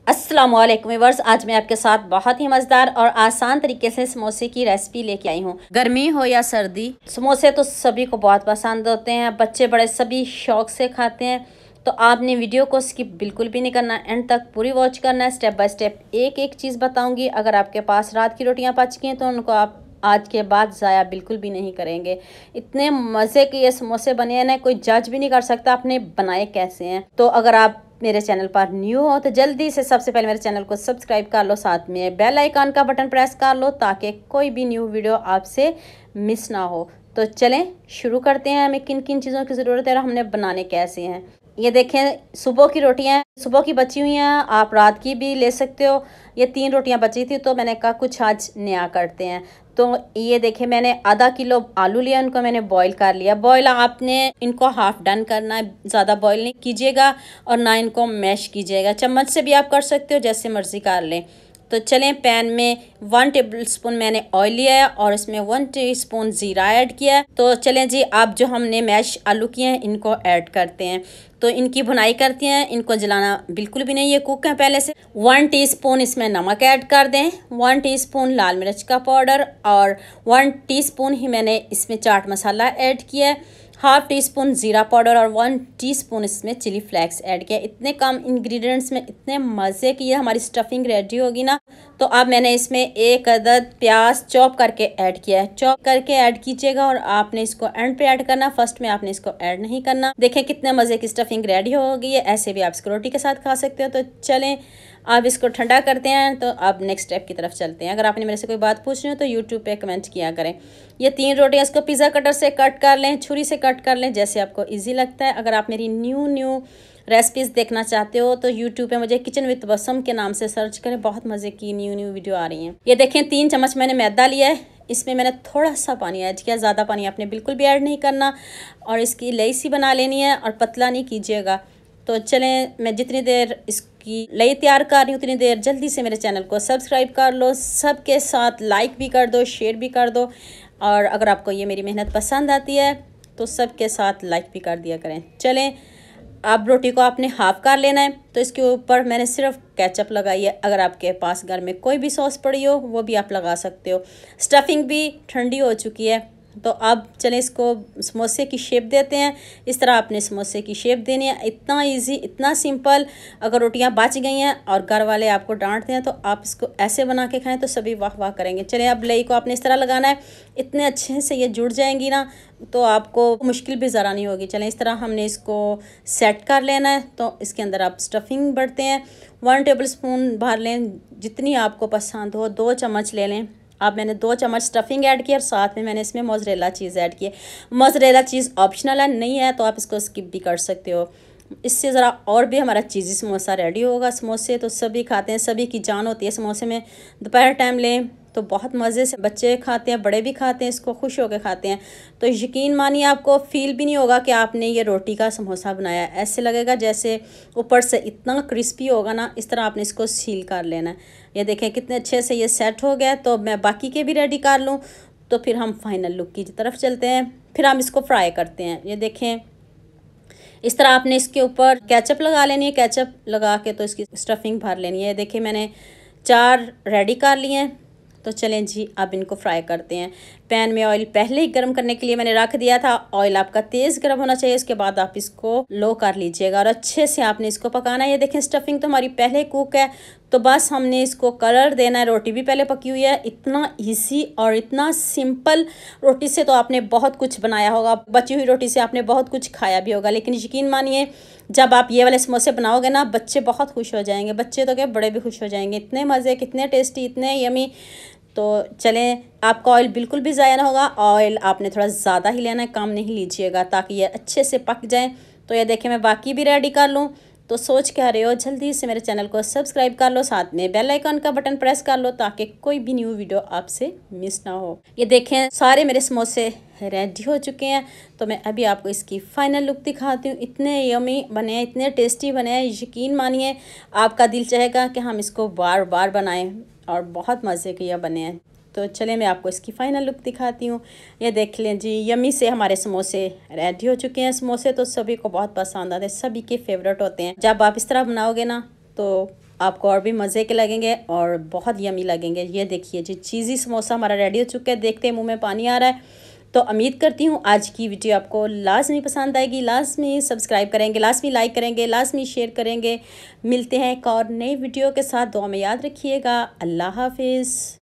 अस्सलामुअलैकुम व्यूअर्स, आज मैं आपके साथ बहुत ही मज़ेदार और आसान तरीके से समोसे की रेसिपी लेके आई हूँ। गर्मी हो या सर्दी, समोसे तो सभी को बहुत पसंद होते हैं। बच्चे बड़े सभी शौक से खाते हैं। तो आपने वीडियो को स्किप बिल्कुल भी नहीं करना, एंड तक पूरी वॉच करना है। स्टेप बाय स्टेप एक एक चीज़ बताऊँगी। अगर आपके पास रात की रोटियाँ बच गई हैं तो उनको आप आज के बाद ज़ाया बिल्कुल भी नहीं करेंगे। इतने मज़े के ये समोसे बने हैं ना, कोई जज भी नहीं कर सकता आपने बनाए कैसे हैं। तो अगर आप मेरे चैनल पर न्यू हो तो जल्दी से सबसे पहले मेरे चैनल को सब्सक्राइब कर लो, साथ में बेल आइकन का बटन प्रेस कर लो ताकि कोई भी न्यू वीडियो आपसे मिस ना हो। तो चलें शुरू करते हैं। हमें किन किन चीज़ों की ज़रूरत है और हमने बनाने कैसे हैं। ये देखें, सुबह की रोटियां सुबह की बची हुई हैं, आप रात की भी ले सकते हो। ये 3 रोटियां बची थी तो मैंने कहा कुछ आज नया करते हैं। तो ये देखें, मैंने आधा किलो आलू लिया, उनको मैंने बॉईल कर लिया। बॉईल आपने इनको हाफ डन करना है, ज़्यादा बॉईल नहीं कीजिएगा और ना इनको मैश कीजिएगा। चम्मच से भी आप कर सकते हो, जैसे मर्ज़ी कर लें। तो चलें, पैन में 1 टेबलस्पून मैंने ऑयल लिया है और इसमें 1 टीस्पून ज़ीरा ऐड किया है। तो चलें जी, आप जो हमने मैश आलू किए हैं इनको ऐड करते हैं। तो इनकी भुनाई करती हैं, इनको जलाना बिल्कुल भी नहीं, ये कुक है पहले से। 1 टीस्पून इसमें नमक ऐड कर दें, 1 टीस्पून लाल मिर्च का पाउडर और 1 टीस्पून ही मैंने इसमें चाट मसाला ऐड किया है। हाफ टी स्पून ज़ीरा पाउडर और 1 टीस्पून इसमें चिली फ्लेक्स ऐड किया। इतने कम इंग्रेडिएंट्स में इतने मज़े की ये हमारी स्टफिंग रेडी होगी ना। तो अब मैंने इसमें 1 अदद प्याज चॉप करके ऐड किया है। चॉप करके ऐड कीजिएगा और आपने इसको एंड पे ऐड करना, फर्स्ट में आपने इसको ऐड नहीं करना। देखें कितने मज़े की स्टफिंग रेडी हो गई है। ऐसे भी आप इसको रोटी के साथ खा सकते हो। तो चलें आप इसको ठंडा करते हैं। तो अब नेक्स्ट स्टेप की तरफ चलते हैं। अगर आपने मेरे से कोई बात पूछनी हो तो यूट्यूब पे कमेंट किया करें। ये 3 रोटियां इसको पिज़्ज़ा कटर से कट कर लें, छुरी से कट कर लें, जैसे आपको इजी लगता है। अगर आप मेरी न्यू रेसिपीज़ देखना चाहते हो तो यूट्यूब पे मुझे किचन विद बसम के नाम से सर्च करें, बहुत मज़े की न्यू वीडियो आ रही हैं। ये देखें, 3 चम्मच मैंने मैदा लिया है, इसमें मैंने थोड़ा सा पानी ऐड किया, ज़्यादा पानी आपने बिल्कुल भी ऐड नहीं करना। और इसकी लई सी बना लेनी है और पतला नहीं कीजिएगा। तो चलें, मैं जितनी देर इसकी लई तैयार कर रही हूँ उतनी देर जल्दी से मेरे चैनल को सब्सक्राइब कर लो, सबके साथ लाइक भी कर दो, शेयर भी कर दो। और अगर आपको ये मेरी मेहनत पसंद आती है तो सबके साथ लाइक भी कर दिया करें। चलें, अब रोटी को आपने हाफ़ कर लेना है। तो इसके ऊपर मैंने सिर्फ केचप लगाई है। अगर आपके पास घर में कोई भी सॉस पड़ी हो वो भी आप लगा सकते हो। स्टफिंग भी ठंडी हो चुकी है। तो अब चलें इसको समोसे की शेप देते हैं। इस तरह आपने समोसे की शेप देनी है। इतना इजी, इतना सिंपल। अगर रोटियां बच गई हैं और घर वाले आपको डांटते हैं तो आप इसको ऐसे बना के खाएं तो सभी वाह वाह करेंगे। चलें, अब लई को आपने इस तरह लगाना है, इतने अच्छे से ये जुड़ जाएंगी ना तो आपको मुश्किल भी ज़रा नहीं होगी। चलें, इस तरह हमने इसको सेट कर लेना है। तो इसके अंदर आप स्टफिंग भरते हैं। 1 टेबलस्पून भर लें, जितनी आपको पसंद हो। 2 चम्मच ले लें। अब मैंने 2 चम्मच स्टफिंग ऐड किया और साथ में मैंने इसमें मोज़रेला चीज़ ऐड की है। मोज़रेला चीज़ ऑप्शनल है, नहीं है तो आप इसको स्किप भी कर सकते हो। इससे ज़रा और भी हमारा चीज़ी समोसा रेडी होगा। समोसे तो सभी खाते हैं, सभी की जान होती है समोसे में। दोपहर टाइम लें तो बहुत मज़े से बच्चे खाते हैं, बड़े भी खाते हैं, इसको खुश होकर खाते हैं। तो यकीन मानिए आपको फ़ील भी नहीं होगा कि आपने ये रोटी का समोसा बनाया। ऐसे लगेगा जैसे ऊपर से इतना क्रिस्पी होगा ना। इस तरह आपने इसको सील कर लेना है। ये देखें कितने अच्छे से ये सेट हो गया। तो मैं बाकी के भी रेडी कर लूँ तो फिर हम फाइनल लुक की तरफ चलते हैं। फिर हम इसको फ्राई करते हैं। ये देखें, इस तरह आपने इसके ऊपर केचप लगा लेनी है। केचप लगा के तो इसकी स्टफिंग भर लेनी है। देखिए मैंने 4 रेडी कर लिए हैं। तो चलें जी, अब इनको फ्राई करते हैं। पैन में ऑयल पहले ही गर्म करने के लिए मैंने रख दिया था। ऑयल आपका तेज़ गर्म होना चाहिए। इसके बाद आप इसको लो कर लीजिएगा और अच्छे से आपने इसको पकाना है। ये देखें, स्टफिंग तो हमारी पहले कुक है। तो बस हमने इसको कलर देना है। रोटी भी पहले पकी हुई है। इतना इजी और इतना सिंपल। रोटी से तो आपने बहुत कुछ बनाया होगा, बची हुई रोटी से आपने बहुत कुछ खाया भी होगा, लेकिन यकीन मानिए जब आप ये वाले समोसे बनाओगे ना, बच्चे बहुत खुश हो जाएंगे। बच्चे तो क्या, बड़े भी खुश हो जाएंगे। इतने मज़े, कितने टेस्टी, इतने यमी। तो चलें, आपका ऑयल बिल्कुल भी ज़ाया ना होगा। ऑयल आपने थोड़ा ज़्यादा ही लेना है, कम नहीं लीजिएगा, ताकि ये अच्छे से पक जाए। तो ये देखें, मैं बाकी भी रेडी कर लूँ। तो सोच क्या रहे हो, जल्दी से मेरे चैनल को सब्सक्राइब कर लो, साथ में बेल आइकन का बटन प्रेस कर लो ताकि कोई भी न्यू वीडियो आपसे मिस ना हो। ये देखें, सारे मेरे समोसे रेडी हो चुके हैं। तो मैं अभी आपको इसकी फाइनल लुक दिखाती हूँ। इतने यमी बने हैं, इतने टेस्टी बने हैं, यकीन मानिए आपका दिल चाहेगा कि हम इसको बार बार बनाएं। और बहुत मज़े के ये बने हैं। तो चलें, मैं आपको इसकी फ़ाइनल लुक दिखाती हूँ। ये देख लें जी, यमी से हमारे समोसे रेडी हो चुके हैं। समोसे तो सभी को बहुत पसंद आते हैं, सभी के फेवरेट होते हैं। जब आप इस तरह बनाओगे ना तो आपको और भी मज़े के लगेंगे और बहुत यमी लगेंगे। ये देखिए जी, चीज़ी समोसा हमारा रेडी हो चुका है। देखते हैं मुंह में पानी आ रहा है। तो उम्मीद करती हूँ आज की वीडियो आपको लाज़मी पसंद आएगी। लाज़मी सब्सक्राइब करेंगे, लाज़मी लाइक करेंगे, लाज़मी शेयर करेंगे। मिलते हैं एक और नई वीडियो के साथ। दुआ में याद रखिएगा। अल्लाह हाफिज़।